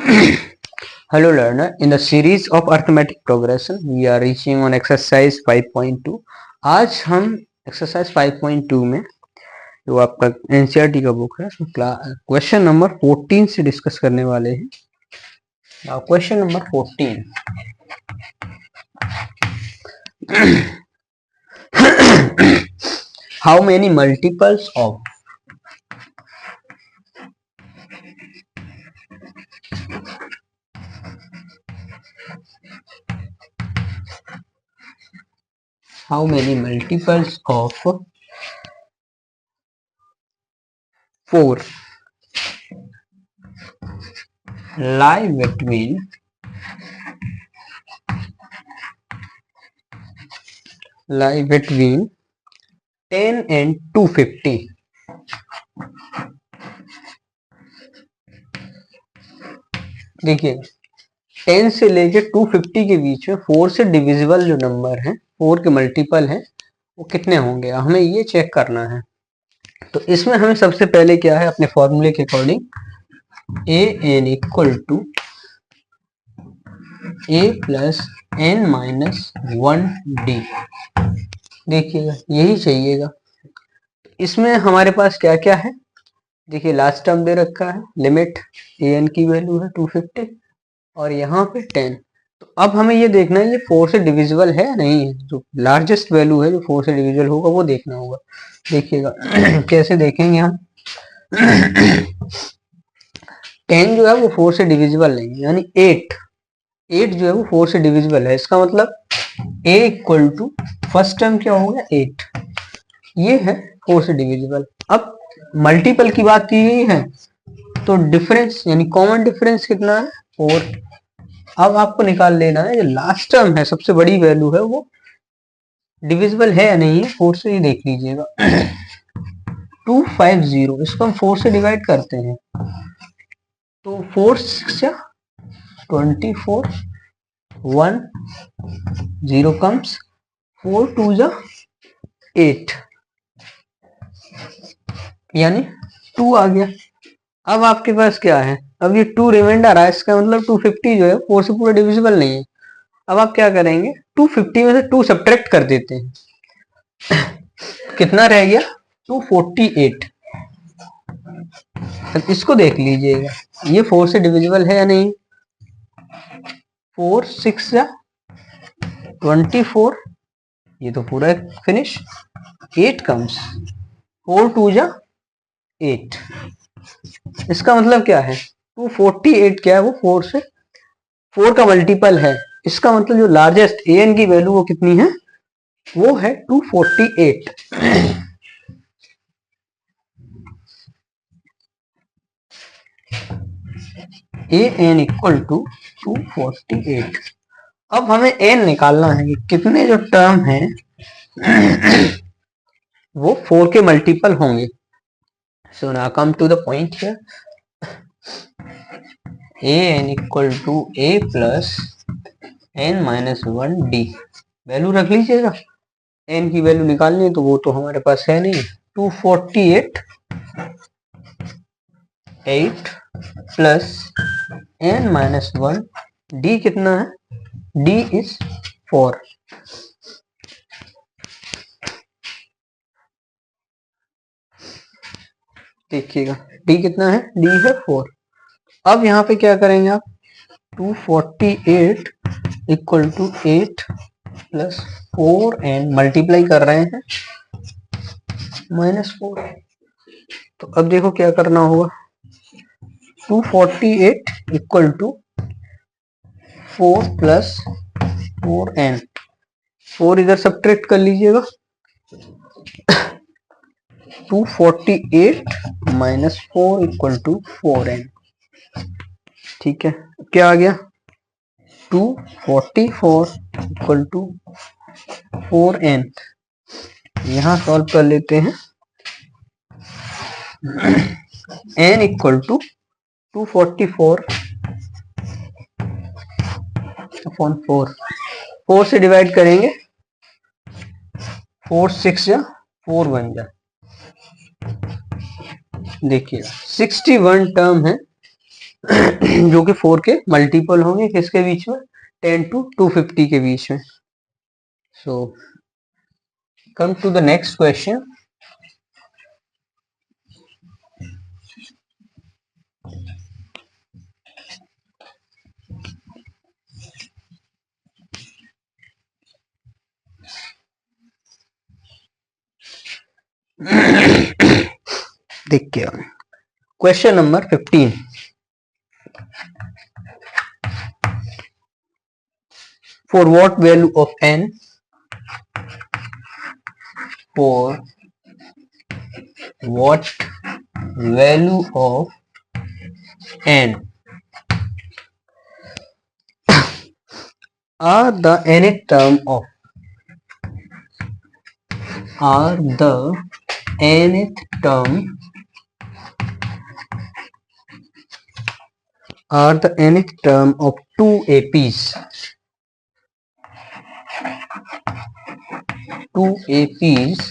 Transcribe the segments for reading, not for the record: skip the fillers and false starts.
Hello learner, in the series of arithmetic progression we are reaching on exercise 5.2। आज हम exercise 5.2 में जो आपका एनसीईआरटी का बुक है क्वेश्चन नंबर 14 से डिस्कस करने वाले हैं। Question number 14, how many multiples of how many multiples of 4 lie between 10 and 250। देखिए 10 से लेके 250 के बीच में 4 से डिविजिबल जो नंबर है, 4 के मल्टीपल है, वो कितने होंगे, हमें ये चेक करना है। तो इसमें हमें सबसे पहले क्या है, अपने फॉर्मूले के according A N equal to A plus N minus 1 D. देखिएगा यही चाहिएगा। इसमें हमारे पास क्या क्या है, देखिए लास्ट टर्म दे रखा है, लिमिट ए एन की वैल्यू है 250 और यहाँ पे 10। तो अब हमें ये देखना है ये 4 से डिविजिबल है या नहीं है। जो लार्जेस्ट वैल्यू है जो 4 से डिविजिबल होगा वो देखना होगा। देखिएगा कैसे देखेंगे हम 10 जो है वो 4 से डिविजिबल नहीं है, यानी 8 जो है वो 4 से डिविजिबल है। इसका मतलब a equal to first term क्या हो गया 8, ये है 4 से डिविजिबल। अब मल्टीपल की बात की गई है तो डिफरेंस यानी कॉमन डिफरेंस कितना है 4। अब आपको निकाल लेना है जो लास्ट टर्म है, सबसे बड़ी वैल्यू है, वो डिविजिबल है या नहीं है 4 से, ये देख लीजिएगा 250, इसको हम 4 से डिवाइड करते हैं तो 4 6 24, 1 0 कम्स, 4 2 8 यानी 2 आ गया। अब आपके पास क्या है, अब ये 2 रिमाइंडर है, इसका मतलब 250 जो है 4 से पूरा डिविजिबल नहीं है। अब आप क्या करेंगे, 250 में से 2 सब्ट्रैक्ट कर देते हैं कितना रह गया 248। अब इसको देख लीजिएगा ये 4 से डिविजिबल है या नहीं। 4 6 24, ये तो पूरा फिनिश, 8 कम्स, 4 2 8। इसका मतलब क्या है 248 क्या है, वो 4 का मल्टीपल है। इसका मतलब जो लार्जेस्ट ए एन की वैल्यू वो कितनी है, वो है 248। A N equal to 248। अब हमें एन निकालना है कि कितने जो टर्म है वो 4 के मल्टीपल होंगे। So now come to the point here, A N equal to A plus N minus 1 D. Value रख लीजिएगा, एन की वैल्यू निकालनी है तो वो तो हमारे पास है नहीं। 248 8 प्लस एन माइनस 1 डी कितना है, डी इज 4। देखिएगा डी कितना है, डी है 4। अब यहाँ पे क्या करेंगे आप, 248 equal to 8 plus 4 N multiply कर रहे हैं -4। तो अब देखो क्या करना होगा, 248 इक्वल टू 4 प्लस 4n, 4 इधर सब्ट्रैक्ट कर लीजिएगा, 248 माइनस 4 इक्वल टू 4n। ठीक है, क्या आ गया 244 इक्वल टू 4n। यहां सॉल्व कर लेते हैं, n इक्वल टू 244 अपॉन 4 से डिवाइड करेंगे, 4 6 4 बन जाए। देखिए 61 टर्म है जो कि 4 के मल्टीपल होंगे, किसके बीच में, 10 to 250 के बीच में। So come to the next question. देखिए question number 15। For what value of n, for what value of n are the nth term of, are the nth term, are the nth term of two APs, two APs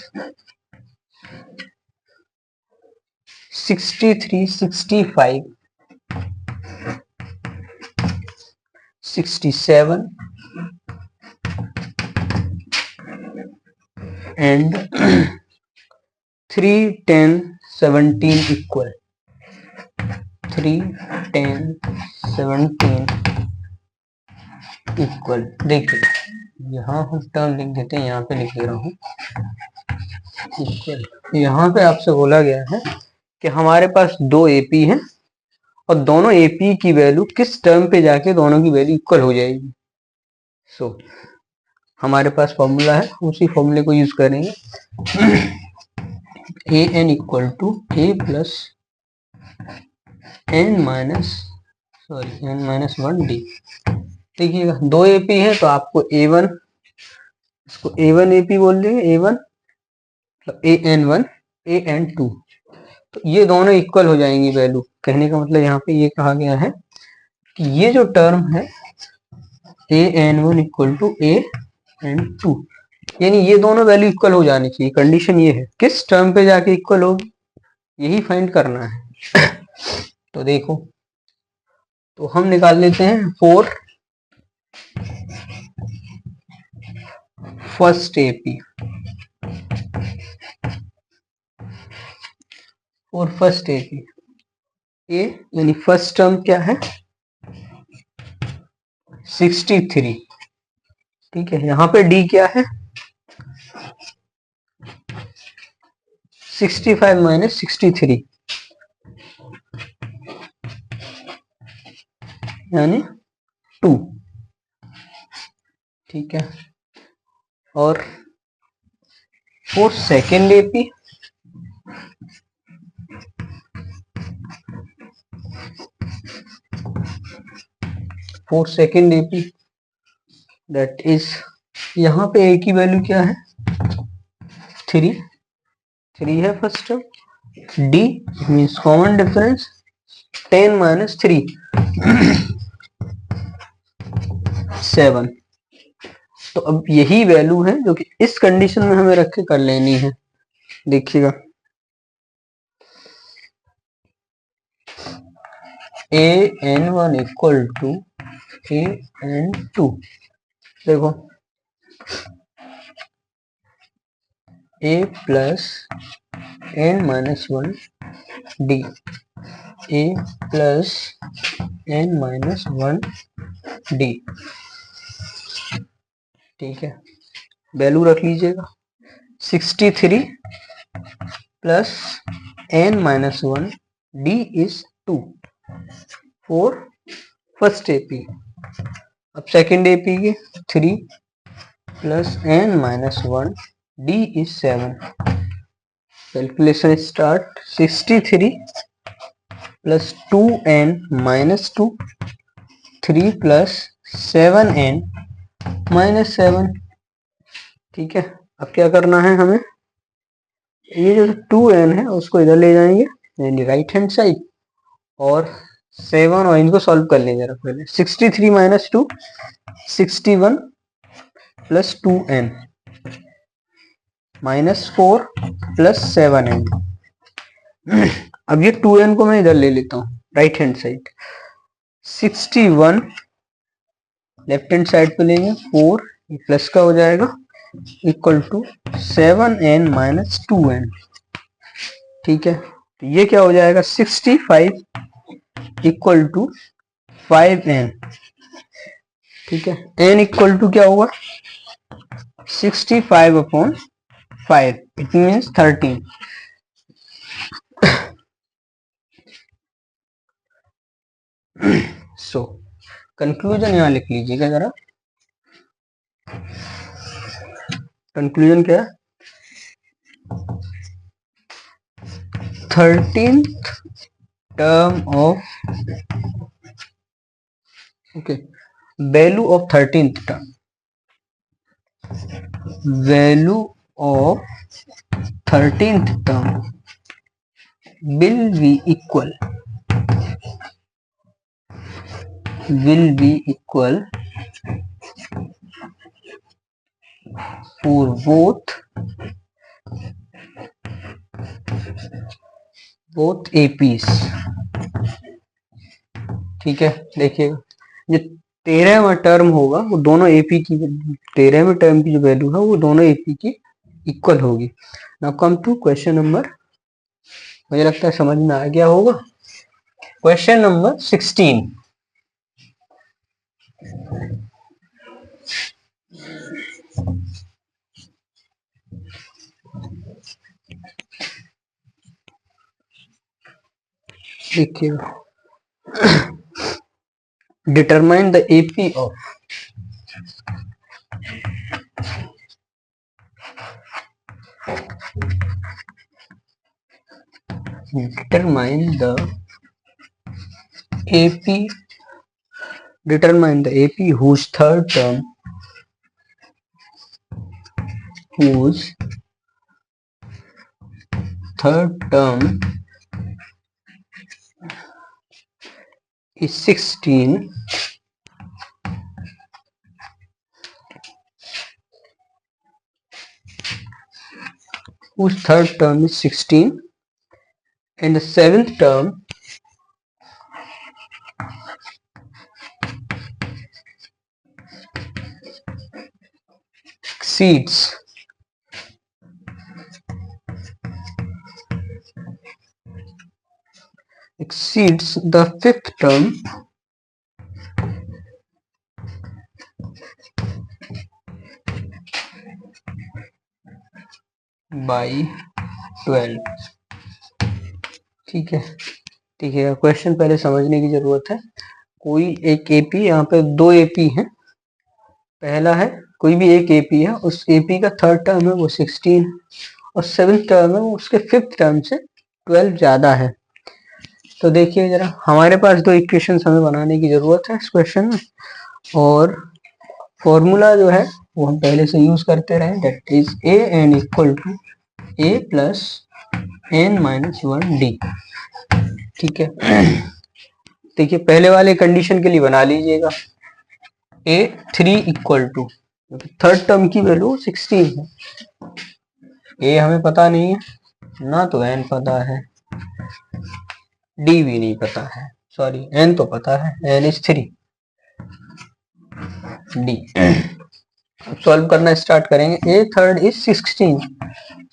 63, 65, 67 and 3, 10, 17 equal, 3, 10, 17 equal. देखिए यहाँ हम term लिख देते हैं, यहाँ पे लिख दे रहा हूँ इक्वल। यहाँ पे आपसे बोला गया है कि हमारे पास दो एपी हैं और दोनों एपी की वैल्यू किस टर्म पे जाके दोनों की वैल्यू इक्वल हो जाएगी। सो हमारे पास फॉर्मूला है, उसी फॉर्मूले को यूज करेंगे। A N equal to A plus N minus one d. देखिएगा दो एपी है तो आपको A1, इसको A1 एपी बोल देंगे, A1 AN1 AN2, तो ये दोनों इक्वल हो जाएंगी वैल्यू। कहने का मतलब यहाँ पे ये कहा गया है कि ये जो टर्म है AN1 इक्वल टू AN2, यानी ये दोनों वैल्यू इक्वल हो जानी चाहिए। कंडीशन ये है, किस टर्म पे जाके इक्वल होगी यही फाइंड करना है। तो देखो, तो हम निकाल लेते हैं फॉर फर्स्ट एपी, और फर्स्ट एपी ए यानी फर्स्ट टर्म क्या है 63, ठीक है। यहाँ पे डी क्या है 65 माइनस 63 यानी 2, ठीक है। और for second AP, for second AP that is, यहाँ पे ए की वैल्यू क्या है 3 है first term. D means common difference 10 minus 3 7। तो अब यही वैल्यू है जो कि इस कंडीशन में हमें रख के कर लेनी है। देखिएगा AN1 इक्वल टू AN2, देखो A plus N minus 1 D, A plus N minus 1 D, ठीक है। वैल्यू रख लीजिएगा 63 plus N minus 1 D is 2 for first AP. अब सेकेंड एपी के 3 plus N minus 1 D is 7। Calculation start, 63 plus 2N minus 2, 3 plus 7N minus 7, ठीक है। अब क्या करना है हमें, ये जो 2N है उसको इधर ले जाएंगे यानी राइट हैंड साइड, और 7 और इनको सॉल्व कर लेंगे जरा पहले। 63 minus 2 61 plus 2N minus 4 plus 7N। अब ये 2N को मैं इधर ले लेता हूँ right hand side, 61 left hand side पे लेंगे 4 प्लस का हो जाएगा equal to 7n minus 2n। ठीक है, तो ये क्या हो जाएगा 65 इक्वल टू 5n। ठीक है, n इक्वल टू क्या होगा 65 upon 5, it means 13। So conclusion यहां लिख लीजिएगा जरा। कंक्लूजन क्या है 13th term of value of 13th term, value of 13th term will be equal for both APs। ठीक है, देखिएगा जो 13वां टर्म होगा वो दोनों एपी की, 13वें टर्म की जो वैल्यू है वो दोनों एपी की इक्वल होगी। Now come to question number, मुझे लगता है समझ में आ गया होगा। Question number 16। देखिएगा determine the AP of determine the AP whose third term is 16 whose third term is 16 and the seventh term exceeds the fifth term by 12। ठीक है, ठीक है, क्वेश्चन पहले समझने की जरूरत है। कोई एक एपी, यहाँ पे दो एपी हैं, पहला है कोई भी एक एपी है, उस एपी का थर्ड टर्म है वो 16 और सेवेंथ टर्म है वो उसके फिफ्थ टर्म से 12 ज्यादा है। तो देखिए जरा, हमारे पास दो इक्वेशन हमें बनाने की जरूरत है इस क्वेश्चन में, और फॉर्मूला जो है वो हम पहले से यूज करते रहे, that is A N equal to A plus N minus 1 D. ठीक है, देखिए पहले वाले कंडीशन के लिए बना लीजिएगा ए 3 इक्वल टू, थर्ड टर्म की वैल्यू 16 है, ए हमें पता नहीं है ना, तो एन पता है, डी भी नहीं पता है, सॉरी एन तो पता है, एन इज 3, डी। सॉल्व करना स्टार्ट करेंगे। A third is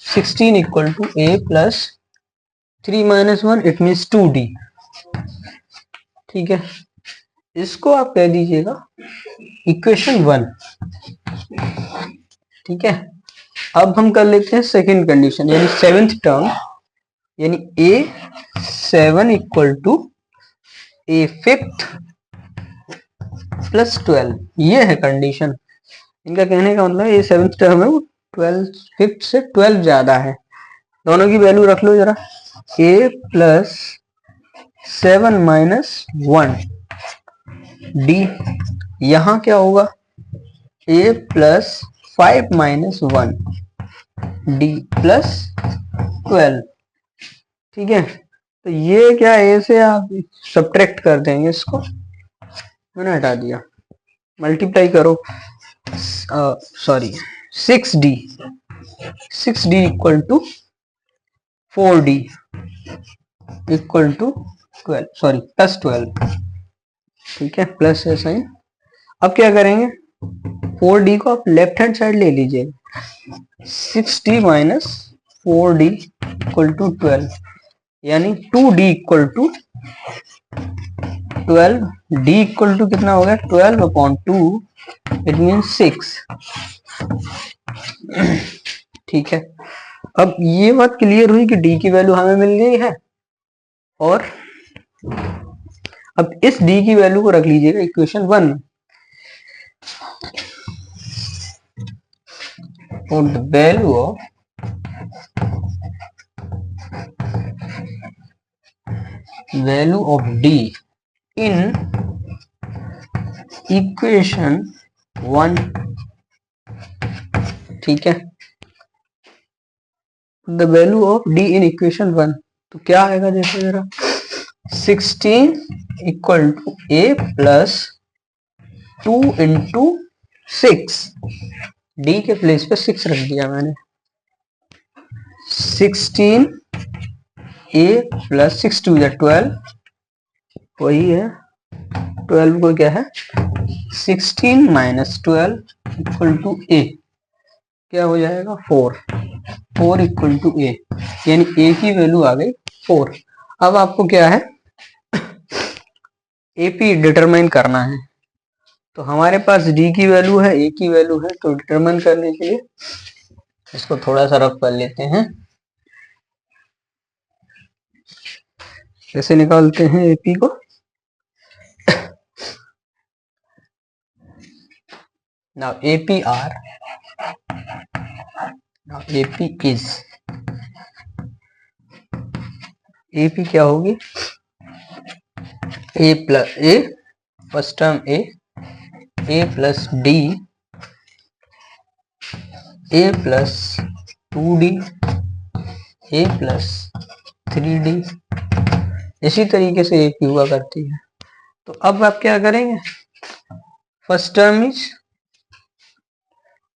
16 equal to A plus 3 minus 1 it means 2d। ठीक है, इसको आप कह दीजिएगा इक्वेशन 1। ठीक है, अब हम कर लेते हैं सेकेंड कंडीशन, यानी सेवेंथ टर्म, यानी A 7 equal to A fifth plus 12, ये है कंडीशन। इनका कहने का मतलब ये सेवेंथ टर्म है वो 12 फिफ्थ से 12 ज्यादा है। दोनों की वैल्यू रख लो जरा, a प्लस 7 माइनस 1 डी, यहां क्या होगा a plus 5 minus 1 D plus 12। ठीक है, तो ये क्या a से आप सब्ट्रैक्ट कर देंगे, इसको मैंने हटा दिया, मल्टीप्लाई करो, sorry 6d equal to 4d equal to 12, sorry plus 12। ठीक है, प्लस है साइन। अब क्या करेंगे, 4d को आप लेफ्ट हैंड साइड ले लीजिए, 6d minus 4d equal to 12, यानी 2d equal to 12, d equal to कितना हो गया 12/2, इट मीन 6। ठीक है, अब ये बात क्लियर हुई कि d की वैल्यू हमें मिल गई है, और अब इस d की वैल्यू को रख लीजिएगा इक्वेशन 1 में, और the value of d in equation 1, ठीक है, the value of d in equation 1, तो क्या आएगा देखो जरा, 16 equal to a plus 2 into 6, d के प्लेस पे 6 रख दिया मैंने, 16 a प्लस 6 टू 12, वही है 12 को क्या है 16 माइनस 12 इक्वल टू a, क्या हो जाएगा 4 इक्वल टू a, यानी a की वैल्यू आ गई 4। अब आपको क्या है AP डिटरमाइन करना है, तो हमारे पास d की वैल्यू है, a की वैल्यू है, तो डिटरमाइन करने के लिए इसको थोड़ा सा रफ कर लेते हैं। कैसे निकालते हैं AP को, now AP is, AP क्या होगी, a plus a, first term a plus d, a plus 2d, a plus 3d, इसी तरीके से AP हुआ करती है। तो अब आप क्या करेंगे, first term is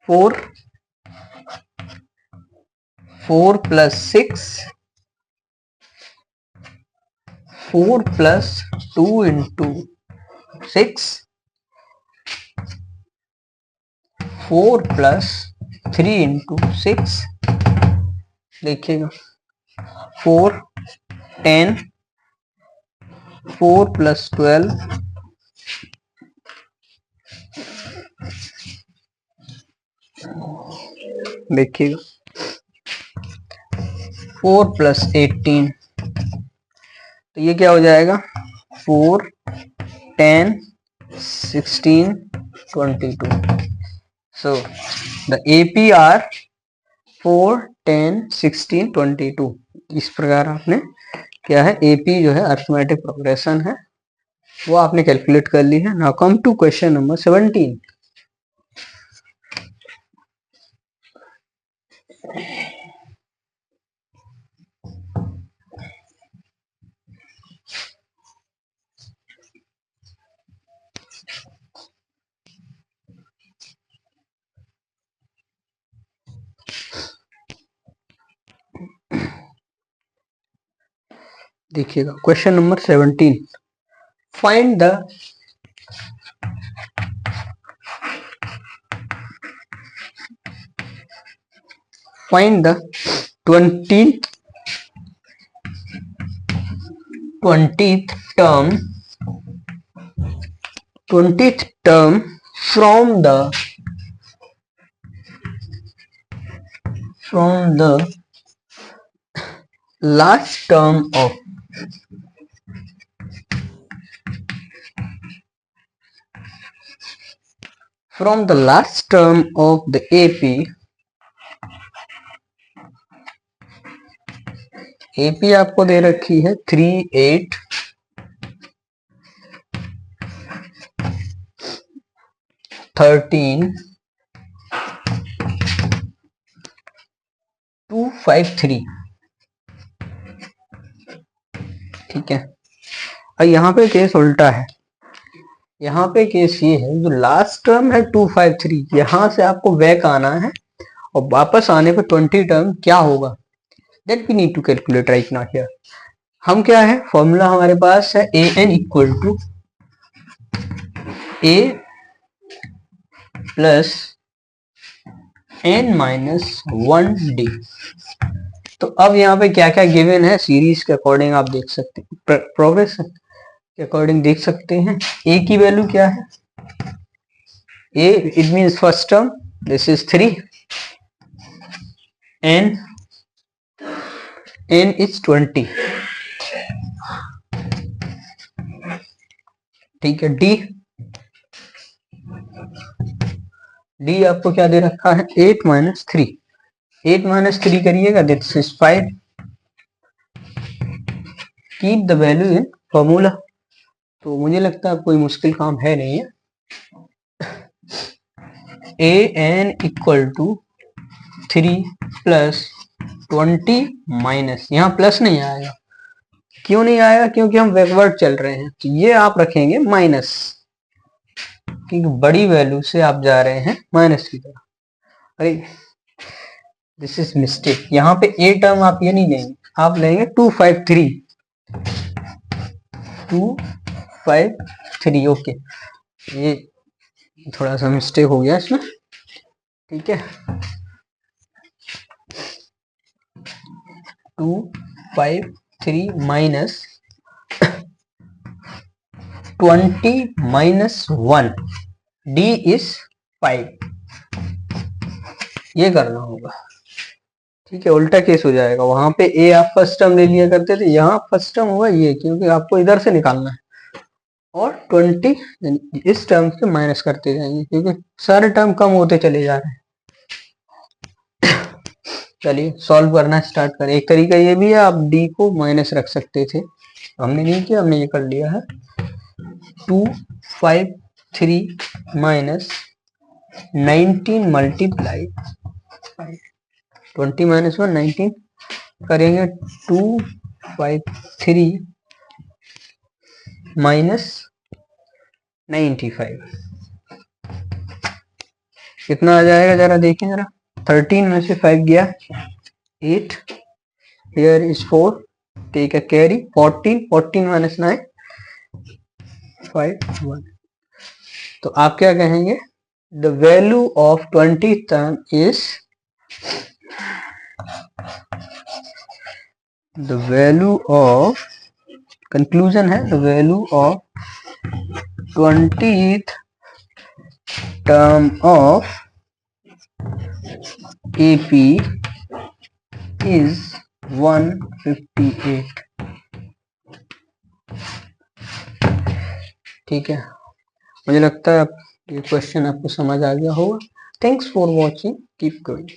4 plus 6, 4 plus 2 into 6, 4 plus 3 into 6, देखिएगा 4 10, 4 प्लस 12, देखिएगा 4 प्लस 18, तो ये क्या हो जाएगा 4 10 16 22, so the AP are 4 10 16 22। इस प्रकार आपने क्या है AP जो है अरिथमेटिक प्रोग्रेशन है वो आपने कैलकुलेट कर ली है। Now come to question number 17। देखिएगा question number 17, find the find the 20th term from the last term of the AP आपको दे रखी है 3 8 13 2 5 3, ठीक है। और यहाँ पे केस उल्टा है, यहाँ पे केस ये है जो लास्ट टर्म है 2 5 3, यहाँ से आपको बैक आना है और वापस आने पे 20 टर्म क्या होगा that we need to calculate right now here. हम क्या है फॉर्मूला हमारे पास है AN equal to a plus n-1d। तो अब यहाँ पे क्या क्या गिवन है सीरीज के अकॉर्डिंग आप देख सकते हैं, प्रोग्रेस के अकॉर्डिंग देख सकते हैं। a की वैल्यू क्या है, a it means first term, this is 3, n is 20, ठीक है। डी आपको क्या दे रखा है, 8 माइनस 3, 8 माइनस 3 करिएगा, this is 5, keep the value in formula. तो मुझे लगता है कोई मुश्किल काम है नहीं है। A N equal to 3 plus 20 minus, यहाँ प्लस नहीं आएगा, क्यों नहीं आएगा, क्योंकि हम बैकवर्ड चल रहे हैं, तो ये आप रखेंगे माइनस, क्योंकि बड़ी वैल्यू से आप जा रहे हैं माइनस की तरफ। अरे दिस इज मिस्टेक, यहाँ पे ए टर्म आप ये नहीं लेंगे, आप लेंगे 253, 253, ओके, ये थोड़ा सा मिस्टेक हो गया इसमें, ठीक है। 253 माइनस 20 माइनस 1, डी इज 5, ये करना होगा, ठीक है। उल्टा केस हो जाएगा, वहां पे ए आप फर्स्ट टर्म ले लिया करते थे, यहाँ फर्स्ट टर्म होगा ये, क्योंकि आपको इधर से निकालना है, और 20 इस टर्म से माइनस करते जाएंगे, क्योंकि सारे टर्म कम होते चले जा रहे हैं। चलिए सॉल्व करना स्टार्ट करें। एक तरीका ये भी है, आप डी को माइनस रख सकते थे, हमने नहीं किया, हमने ये कर लिया है। 253 माइनस 19 मल्टीप्लाई 20 माइनस 1 19 करेंगे, 253 माइनस 95 कितना आ जाएगा, जरा देखें जरा, 13 में से 5 गया 8, here is 4, take a carry, 14 minus 9 5 1। तो आप क्या कहेंगे, the value of 20th term is, the value of, conclusion है, the value of 20th term of AP is 158, ठीक है। मुझे लगता है ये क्वेश्चन आपको समझ आ गया होगा। Thanks for watching, keep going.